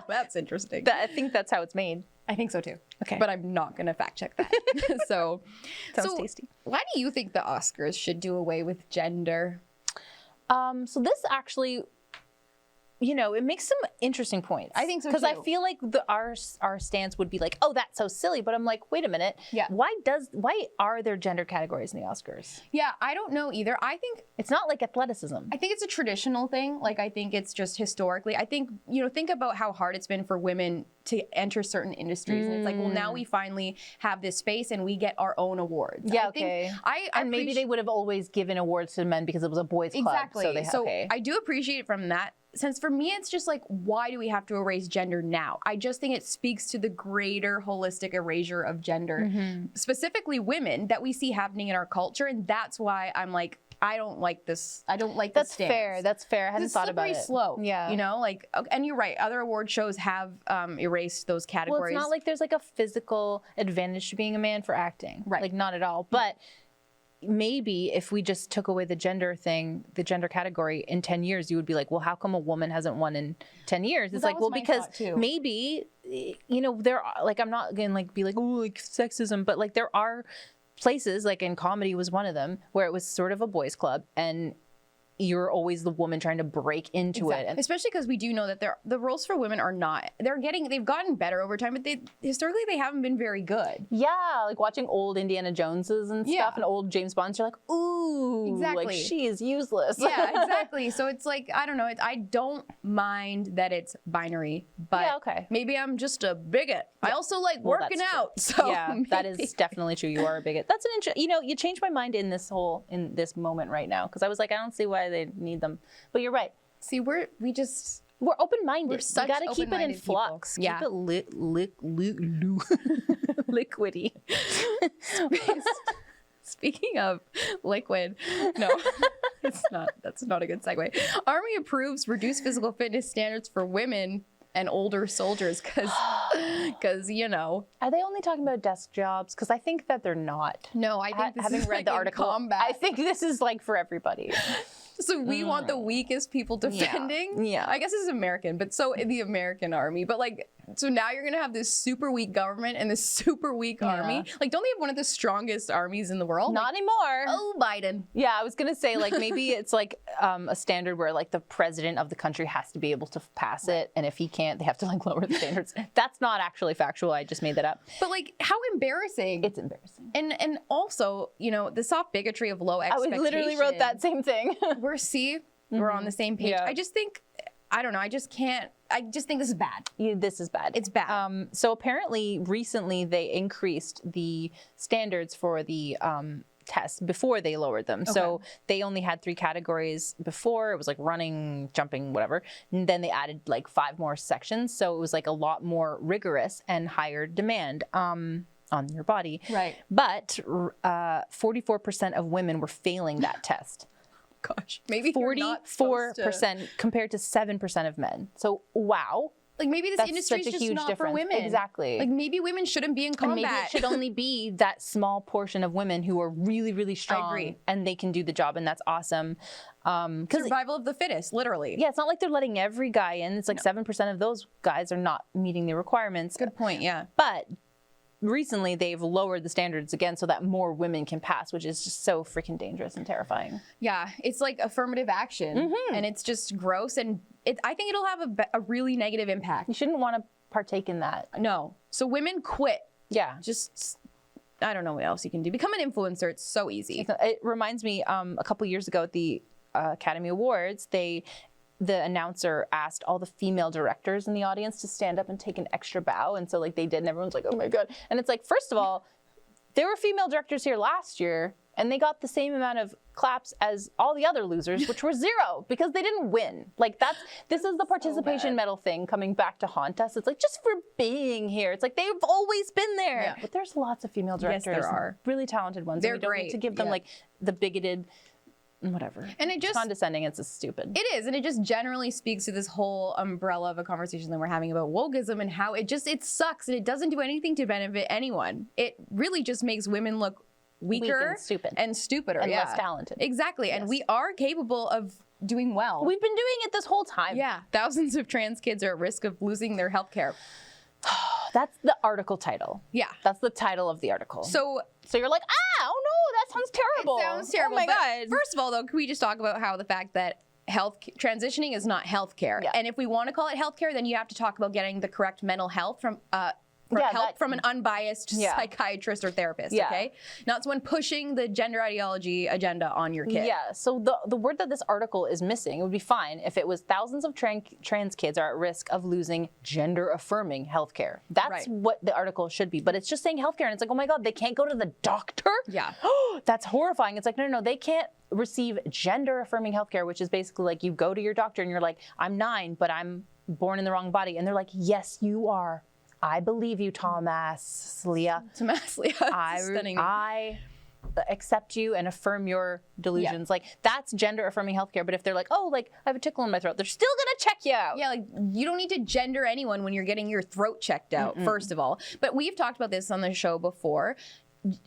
That's interesting. I think that's how it's made. I think so too. Okay. But I'm not going to fact check that. So, Sounds tasty. Why do you think the Oscars should do away with gender? So this actually it makes some interesting points. I think so, because I too. feel like our stance would be like, oh, that's so silly. But I'm like, wait a minute. Yeah. Why are there gender categories in the Oscars? Yeah, I don't know either. I think It's not like athleticism. I think it's a traditional thing. Like, I think it's just historically. I think, think about how hard it's been for women to enter certain industries. And it's like, well, now we finally have this space and we get our own awards. Yeah, I think okay. And maybe they would have always given awards to men because it was a boys' club. Exactly. So I do appreciate it from that sense. For me, it's just like, why do we have to erase gender now? I just think it speaks to the greater holistic erasure of gender, specifically women, that we see happening in our culture. And that's why I'm like, I don't like this. I don't like this That's stance. fair. That's fair. I hadn't It's thought about slippery it. slope. Yeah. And you're right. Other award shows have erased those Well, categories. it's not like there's like a physical advantage to being a man for acting. Right. Like, not at all. But maybe if we just took away the gender thing, the gender category, in 10 years, you would be like, well, how come a woman hasn't won in 10 years? It's that like, was well, my because thought, too. maybe, there are, like, I'm not going to like be like, oh, like sexism, but like there are places, like in comedy was one of them, where it was sort of a boys' club and you're always the woman trying to break into it. And Especially because we do know that the roles for women are not, they've gotten better over time, but historically they haven't been very good. yeah, like watching old Indiana Joneses and stuff Yeah. and old James Bonds, you're like, ooh, Exactly. like she is useless. Yeah, exactly. So it's like, I don't know. I don't mind that it's binary, but Yeah, okay. maybe I'm just a bigot. I also like Well, working that's true. out. So yeah, that maybe- is definitely true. You are a bigot. That's an you changed my mind in this moment right now, because I was like, I don't see why they need them. But you're right. See, we're open-minded. We're such You got to keep it in open-minded people. flux. Yeah. Keep it liquidy. Speaking of liquid, no, it's not. That's not a good segue. Army approves reduced physical fitness standards for women and older soldiers because Are they only talking about desk jobs? Because I think that they're not. No, I think this Having is read like the in article, combat. I think this is like for everybody. So we want the weakest people defending. Yeah. I guess it's American, but so in the American army. But like, so now you're gonna have this super weak government and this super weak army. Like, don't they have one of the strongest armies in the world? Not anymore. Oh, Biden. Yeah, I was gonna say, like, maybe it's like a standard where like the president of the country has to be able to pass it, and if he can't, they have to like lower the standards. That's not actually factual. I just made that up. But like, how embarrassing. It's embarrassing. And also, the soft bigotry of low I expectations. literally wrote that same thing. We're on the same page. Yeah. I just think, I don't know. I just think this is bad. This is bad. It's bad. So apparently, recently they increased the standards for the tests before they lowered them. So they only had 3 categories before. It was like running, jumping, whatever. And then they added like 5 more sections. So it was like a lot more rigorous and higher demand on your body. Right. But 44% of women were failing that test. Gosh, maybe you're not supposed to- 44% compared to 7% of men. So wow. Like, maybe this That's industry such is a just huge not difference. for women. Exactly. Like, maybe women shouldn't be in And combat. maybe it should only be that small portion of women who are really, really strong. agree. And they can do the job, and that's awesome. Because Survival of the fittest, literally. yeah, it's not like they're letting every guy in. It's like 7% of those guys are not meeting the requirements. Good point. Yeah. But recently they've lowered the standards again so that more women can pass, which is just so freaking dangerous and terrifying. Yeah. It's like affirmative action, and it's just gross, and I think it'll have a really negative impact. You shouldn't want to partake in that. No. So women quit. Yeah. Just, I don't know what else you can do. Become an influencer. It's so easy. It reminds me, a couple years ago at the Academy Awards, the announcer asked all the female directors in the audience to stand up and take an extra bow. And so like they did, and everyone's like, oh my God. And it's like, first of all, there were female directors here last year, and they got the same amount of claps as all the other losers, which were 0 because they didn't win. Like this is the participation medal thing coming back to haunt us. It's like, just for being here. It's like, they've always been there. Yeah. But there's lots of female Yes, directors. there are. Really talented ones. They're and we don't need great. to give them Yeah. like the bigoted, whatever. And it just, condescending. It's just stupid. it is, and it just generally speaks to this whole umbrella of a conversation that we're having about wokeism and how it sucks, and it doesn't do anything to benefit anyone. It really just makes women look weaker and stupider and yeah. less talented. Exactly. And we are capable of doing well. We've been doing it this whole time. Yeah. Thousands of trans kids are at risk of losing their health care. That's the article title. Yeah. That's the title of the article. So you're like, oh no, that sounds terrible. it sounds terrible. Oh my but God. First of all, though, can we just talk about how the fact that transitioning is not healthcare. Yeah. And if we want to call it healthcare, then you have to talk about getting the correct mental health from from an unbiased psychiatrist or therapist, okay? Not someone pushing the gender ideology agenda on your kid. Yeah, so the word that this article is missing, it would be fine if it was thousands of trans kids are at risk of losing gender-affirming healthcare. That's what the article should be, but it's just saying healthcare, and it's like, oh my God, they can't go to the doctor? Yeah. That's horrifying. It's like, no, they can't receive gender-affirming healthcare, which is basically like you go to your doctor and you're like, I'm 9, but I'm born in the wrong body. And they're like, yes, you are. I believe you, Thomas Leah. I accept you and affirm your delusions. Like, that's gender affirming healthcare. But if they're like, oh, like I have a tickle in my throat, they're still gonna check you out. Yeah, like you don't need to gender anyone when you're getting your throat checked out, first of all. But we've talked about this on the show before.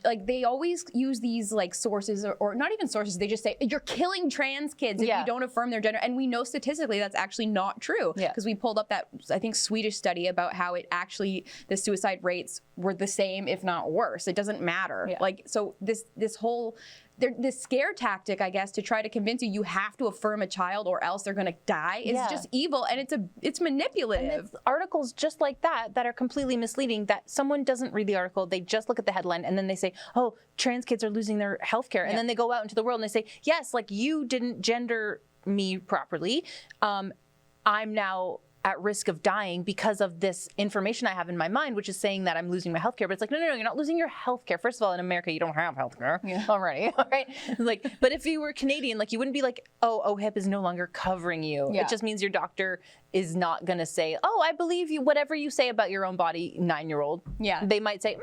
Like, they always use these like sources or not even sources, they just say you're killing trans kids if you don't affirm their gender, and we know statistically that's actually not true, because we pulled up that, I think, Swedish study about how it actually, the suicide rates were the same if not worse. It doesn't matter. Like, so this whole this scare tactic, I guess, to try to convince you have to affirm a child or else they're going to die is just evil, and it's manipulative. And it's articles just like that are completely misleading, that someone doesn't read the article, they just look at the headline and then they say, oh, trans kids are losing their health care. And then they go out into the world and they say, yes, like you didn't gender me properly. I'm now at risk of dying because of this information I have in my mind, which is saying that I'm losing my healthcare. But it's like, no, you're not losing your healthcare. First of all, in America, you don't have healthcare already, all right? Like, but if you were Canadian, like, you wouldn't be like, oh, OHIP is no longer covering you. It just means your doctor is not going to say, oh, I believe you, whatever you say about your own body, 9-year-old. Yeah. They might say,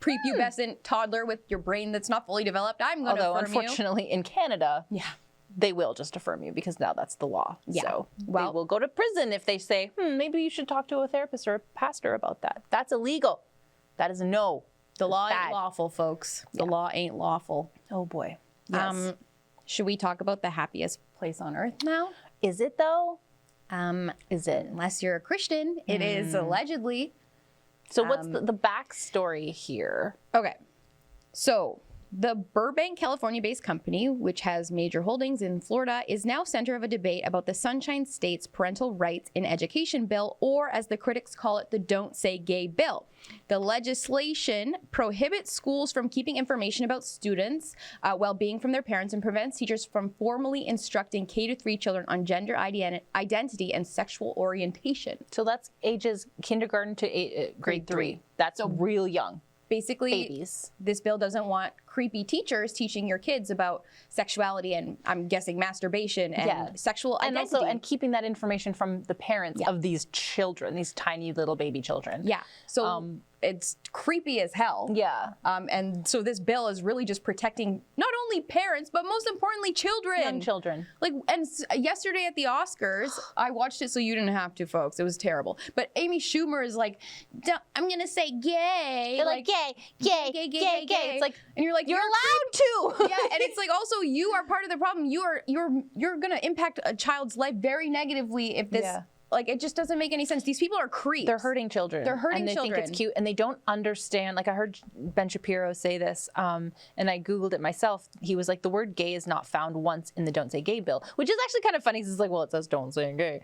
prepubescent toddler with your brain that's not fully developed, I'm going to affirm you. Although, unfortunately, in Canada, they will just affirm you because now that's the law. So they will go to prison if they say, maybe you should talk to a therapist or a pastor about that. That's illegal. That is a no. The law ain't lawful, folks. The law ain't lawful. Oh boy. Yes. Should we talk about the happiest place on earth now? Is it though? Is it? Unless you're a Christian, it is allegedly. So what's the backstory here? Okay. So the Burbank, California-based company, which has major holdings in Florida, is now center of a debate about the Sunshine State's Parental Rights in Education bill, or as the critics call it, the Don't Say Gay bill. The legislation prohibits schools from keeping information about students' well-being from their parents and prevents teachers from formally instructing K-3 children on gender identity and sexual orientation. So that's ages kindergarten to grade 3. That's real young. Basically, babies. This bill doesn't want creepy teachers teaching your kids about sexuality and, I'm guessing, masturbation and sexual identity. And keeping that information from the parents of these children, these tiny little baby children. Yeah. So it's creepy as hell. Yeah. And so this bill is really just protecting not only parents, but most importantly, children. Young children. Like, and yesterday at the Oscars, I watched it so you didn't have to, folks. It was terrible. But Amy Schumer is like, I'm going to say gay. They're like gay. It's like, and you're like, you're allowed to. Yeah, and it's like, also, you are part of the problem. You're going to impact a child's life very negatively if this... Like, it just doesn't make any sense. These people are creeps. They're hurting children. And they think it's cute, and they don't understand. Like, I heard Ben Shapiro say this, and I Googled it myself. He was like, the word gay is not found once in the Don't Say Gay bill, which is actually kind of funny because it's like, well, it says don't say gay.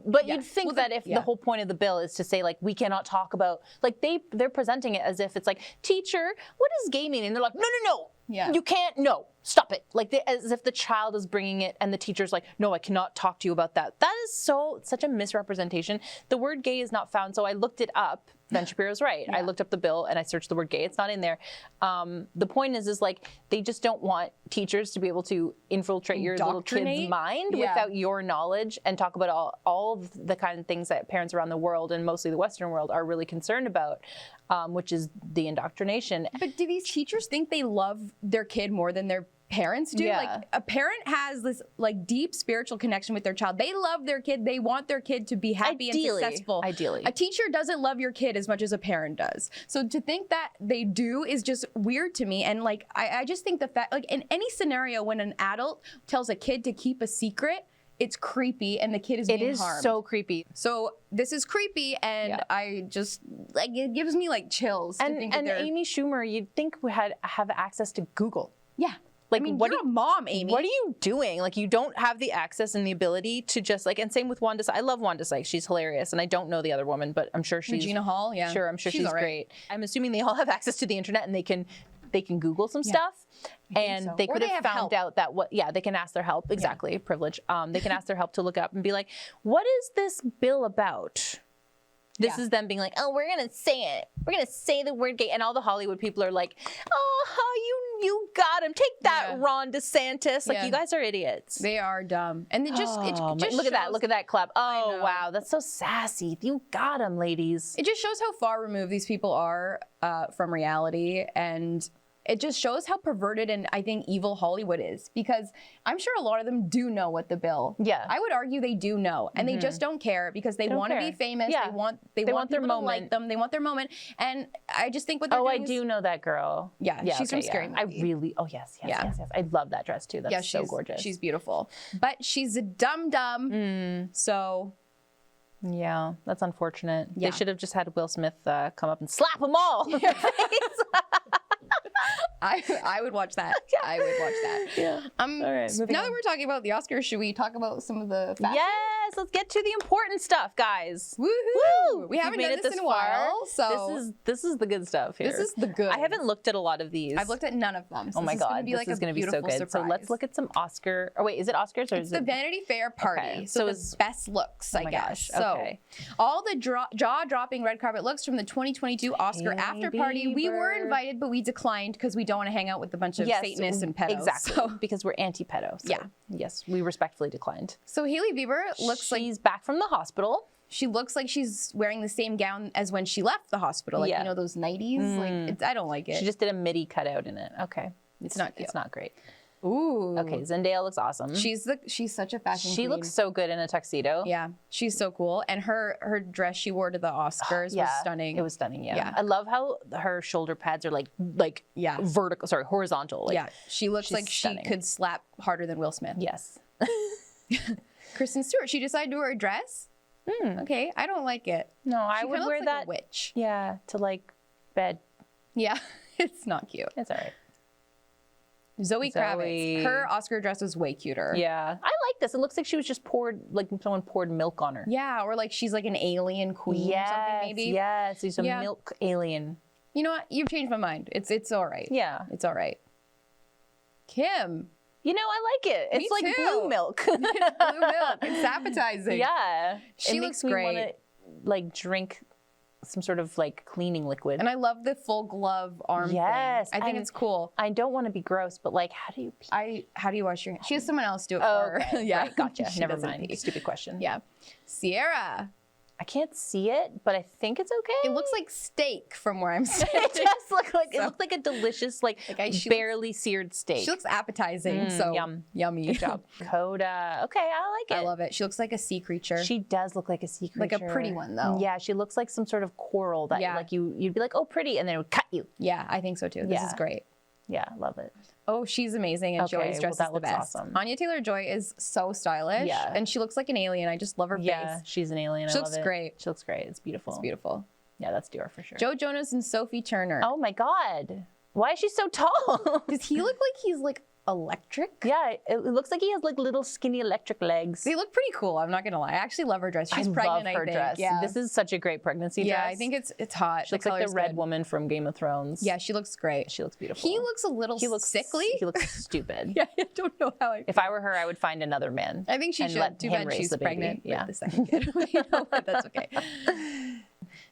But you'd think that if the whole point of the bill is to say, like, we cannot talk about, like, they're presenting it as if it's like, teacher, what does gay mean? And they're like, no. Yeah. You can't, no, stop it. Like, as if the child is bringing it and the teacher's like, no, I cannot talk to you about that. That is such a misrepresentation. The word gay is not found. So I looked it up. Ben Shapiro's right. I looked up the bill and I searched the word gay. It's not in there. The point is like, they just don't want teachers to be able to infiltrate your little kid's mind without your knowledge and talk about all the kind of things that parents around the world, and mostly the Western world, are really concerned about, which is the indoctrination. But do these teachers think they love their kid more than their parents do? Yeah. Like, a parent has this like deep spiritual connection with their child. They love their kid. They want their kid to be happy and successful. Ideally. A teacher doesn't love your kid as much as a parent does. So to think that they do is just weird to me. And like, I just think the fact, like, in any scenario when an adult tells a kid to keep a secret, it's creepy, and the kid is being harmed. It is so creepy. So this is creepy, and I just, like, it gives me like chills. And Amy Schumer, you'd think we have access to Google. Yeah. Like, I mean, what you're a mom, Amy. What are you doing? Like, you don't have the access and the ability to just like, and same with Wanda. I love Wanda Sykes. She's hilarious. And I don't know the other woman, but I'm sure she's Regina Hall, yeah. Sure, I'm sure she's all right. great. I'm assuming they all have access to the internet and they can Google some stuff, and so. they Or could they have have found help. out that they can ask their help. Exactly, privilege. They can ask their help to look up and be like, what is this bill about? This is them being like, oh, we're gonna say it. We're gonna say the word gay, and all the Hollywood people are like, oh, you got him. Take that, Ron DeSantis. Like, you guys are idiots. They are dumb. And it just Look at that. Look at that clap. Oh, know. wow. That's so sassy. You got him, ladies. It just shows how far removed these people are from reality, and it just shows how perverted and I think evil Hollywood is, because I'm sure a lot of them do know what the bill. Yeah. I would argue they do know, and they just don't care because they don't want to be care. famous. Yeah. They want their people to like moment. them. They want their moment, and I just think what they're Oh, I doing do is, know that girl. Yeah, she's from Scary I Movie. really, yes. I love that dress too. That's so she's gorgeous. She's beautiful, but she's a dum-dum. So yeah, that's unfortunate. Yeah. They should have just had Will Smith come up and slap them all. I would watch that. I would watch that. Yeah. All right, moving Now on. that we're talking about the Oscars, should we talk about some of the fashion? Yes, let's get to the important stuff, guys. Woohoo! Woo! We haven't We've done made this in a while, so this is the good stuff here. This is the good. I haven't looked at a lot of these. I've looked at none of them. So Oh my this is gonna god, be this like is a going to be so beautiful good. So let's surprise. look at some Oscar. Or wait, is it Oscars or It's is the it Vanity Fair party. Okay, So so the it's- best looks, I my guess. gosh, okay. So all the jaw-dropping red carpet looks from the 2022 Oscar Hailey after party. We were Bieber. invited, but we declined because we don't want to hang out with a bunch of Satanists and pedos. Exactly, So, because we're anti-pedo. So, Yeah. Yes, we respectfully declined. so Hailey Bieber looks like She's back from the hospital. she looks like she's wearing the same gown as when she left the hospital. Like, Yeah. you know, those 90s? Like, I don't like it. She just did a MIDI cutout in it. Okay. It's not cute. It's not great. Ooh. Okay, Zendaya looks awesome. She's such a fashion She queen. looks so good in a tuxedo. Yeah, she's so cool. And her dress she wore to the Oscars was stunning. It was stunning, yeah. Yeah. I love how her shoulder pads are like Yeah. vertical, sorry, horizontal. Like, Yeah, she looks she's like stunning. she could slap harder than Will Smith. Yes. Kristen Stewart, she decided to wear a dress. Okay, I don't like it. No, I She would kinda wear looks like that. a witch. Yeah, to like bed. Yeah, it's not cute. It's all right. Zoe Zoe. Kravitz, her Oscar dress was way cuter. Yeah. I like this. It looks like she was just poured, like someone poured milk on her. Yeah, or like she's like an alien queen or something maybe. Yes, she's a Yeah. milk alien. You know what? You've changed my mind. It's all right. Yeah. It's all right. Kim, You know, I like it. It's like too. blue milk. blue milk. It's appetizing. Yeah. She it looks makes me great. want to like drink some sort of like cleaning liquid. And I love the full glove arm Yes, thing. I think and it's cool. I don't want to be gross, but like, how do you pee? How do you wash your hands? She has someone else do it Oh, for her. okay. Yeah, Right, gotcha. She Never doesn't mind. pee. Stupid question. Yeah. Sierra. I can't see it, but I think it's okay. It looks like steak from where I'm standing. It does look like it looked like a delicious, like she barely seared steak. She looks appetizing. So yummy. Good job. Coda. Okay, I like it. I love it. She looks like a sea creature. She does look like a sea Like creature. a pretty one, though. Yeah, she looks like some sort of coral that like you'd be like, oh, pretty, and then it would cut you. Yeah, I think so too. This is Yeah. great. Yeah, love it. Oh, she's amazing, and Okay, Joy's dress well, that is the looks best. awesome. Anya Taylor-Joy is so stylish, Yeah. and she looks like an alien. I just love her Yeah, face. she's an alien. She I looks love it. great. She looks great. It's beautiful. It's beautiful. Yeah, that's Dior for sure. Joe Jonas and Sophie Turner. Oh my God. Why is she so tall? Does he look like he's like electric? Yeah, it looks like he has like little skinny electric legs. They look pretty cool. I'm not gonna lie. I actually love her dress. She's I pregnant. love her I think. dress. Yeah. This is such a great pregnancy dress. I think it's hot. She looks like the color's red good. woman from Game of Thrones. Yeah, she looks great. She looks beautiful. He looks a little sickly. He looks stupid. Yeah, I don't know how If I were her, I would find another man. I think she and should. let Too him bad raise she's the baby. pregnant Yeah. with the second kid. You know what? That's okay.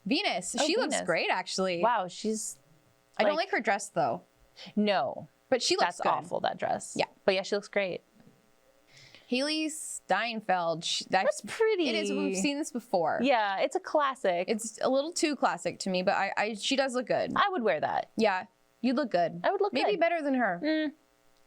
Venus. She looks Venus. great, actually. Wow, she's I don't like her dress though, no. but she looks That's good. awful, that dress. Yeah. But yeah, she looks great. Haley Steinfeld. That's pretty. It is. We've seen this before. Yeah, it's a classic. It's a little too classic to me, but she does look good. I would wear that. Yeah, you look good. I would look maybe good. better than her.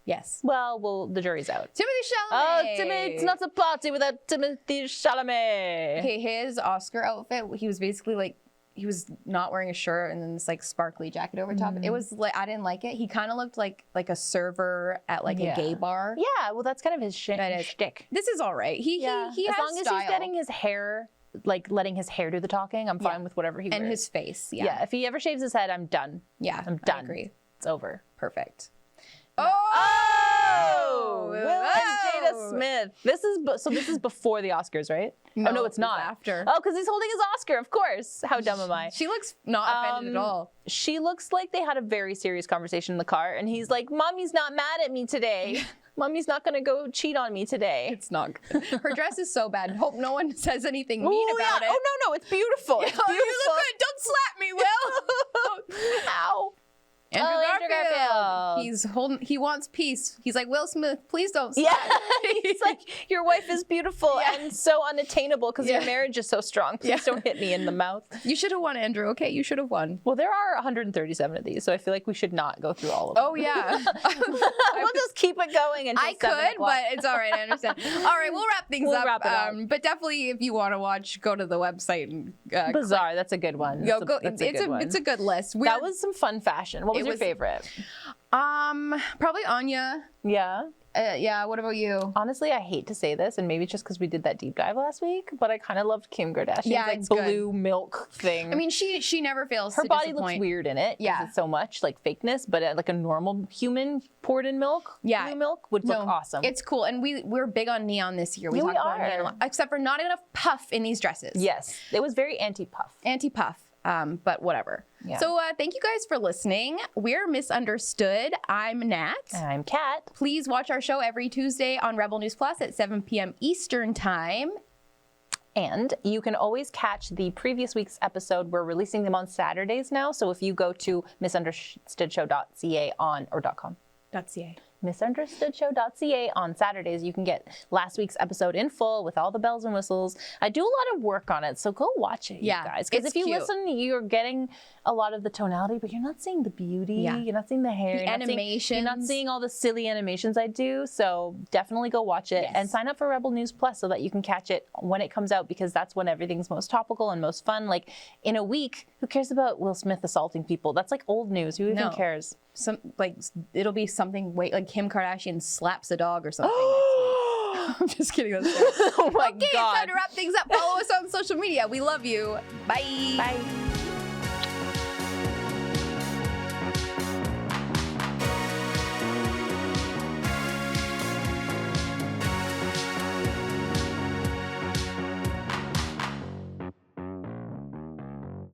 Yes. Well, the jury's out. Timothy Chalamet. Oh, it's not a party without Timothy Chalamet. Okay, his Oscar outfit. He was basically like. He was not wearing a shirt and then this like sparkly jacket over top. It was like I didn't like it. He kind of looked like a server at like a gay bar. Yeah, well, that's kind of his That is- shtick. This is all right. He Yeah, he as has long as style. he's getting his hair, like letting his hair do the talking, I'm fine Yeah. with whatever he wears. and his face. yeah. Yeah, If he ever shaves his head, I'm done. yeah, I'm done. I agree. It's over. Perfect. Oh! Whoa! Will and Jada Whoa. Smith. This is before the Oscars, right? No, Oh no, it's not. it's after. Oh, because he's holding his Oscar, of course. How dumb am I? She looks not offended at all. She looks like they had a very serious conversation in the car, and he's like, "Mommy's not mad at me today. Mommy's not gonna go cheat on me today." It's not good. Her dress is so bad. Hope no one says anything mean Ooh, about yeah. it. Oh no, it's beautiful. It's Oh, beautiful. you look good. Don't slap me, Will. Ow. Andrew Andrew Garfield. He's holding. He wants peace. He's like, Will Smith, please don't slap Yeah, he's like, your wife is beautiful and so unattainable because your marriage is so strong. Please don't hit me in the mouth. You should have won, Andrew. Okay, you should have won. Well, there are 137 of these, so I feel like we should not go through all of them. Oh yeah. We'll just keep it going until I 7 could, o'clock. but it's all right. I understand. All right, we'll wrap things We'll up. wrap it up. But definitely, if you want to watch, go to the website and Bizarre, that's a good one. go. That's a good one. It's a good list. That was some fun fashion. What was It your was- favorite? Probably Anya. Yeah. Yeah. What about you? Honestly, I hate to say this, and maybe it's just because we did that deep dive last week, but I kind of loved Kim Kardashian's Yeah, like it's good. blue milk thing. I mean, she never fails. her to body disappoint. looks weird in it. 'Cause Yeah. it's so much like fakeness, but like a normal human poured in milk, Yeah. blue milk would look awesome. It's cool, and we're big on neon this year. Yeah, we talked about are. neon a lot, except for not enough puff in these dresses. Yes, it was very anti-puff. Anti-puff. But whatever. Yeah. So thank you guys for listening. We're Misunderstood. I'm Nat. I'm Kat. Please watch our show every Tuesday on Rebel News Plus at 7 p.m. Eastern Time. And you can always catch the previous week's episode. We're releasing them on Saturdays now. So if you go to misunderstoodshow.ca or .com. .ca. misunderstoodshow.ca on Saturdays, you can get last week's episode in full with all the bells and whistles. I do a lot of work on it, so go watch it, Yeah, you guys. Because it's if you cute. listen, you're getting a lot of the tonality, but you're not seeing the beauty. Yeah. You're not seeing the hair. The you're not seeing- animations. You're not seeing all the silly animations I do. So definitely go watch it and sign up for Rebel News Plus so that you can catch it when it comes out, because that's when everything's most topical and most fun. Like in a week, who cares about Will Smith assaulting people? That's like old news. Who even No. cares? It'll be something like Kim Kardashian slaps a dog or something next week. I'm just kidding. That's Oh my okay, God. it's time to wrap things up. Follow us on social media. We love you. Bye. Bye.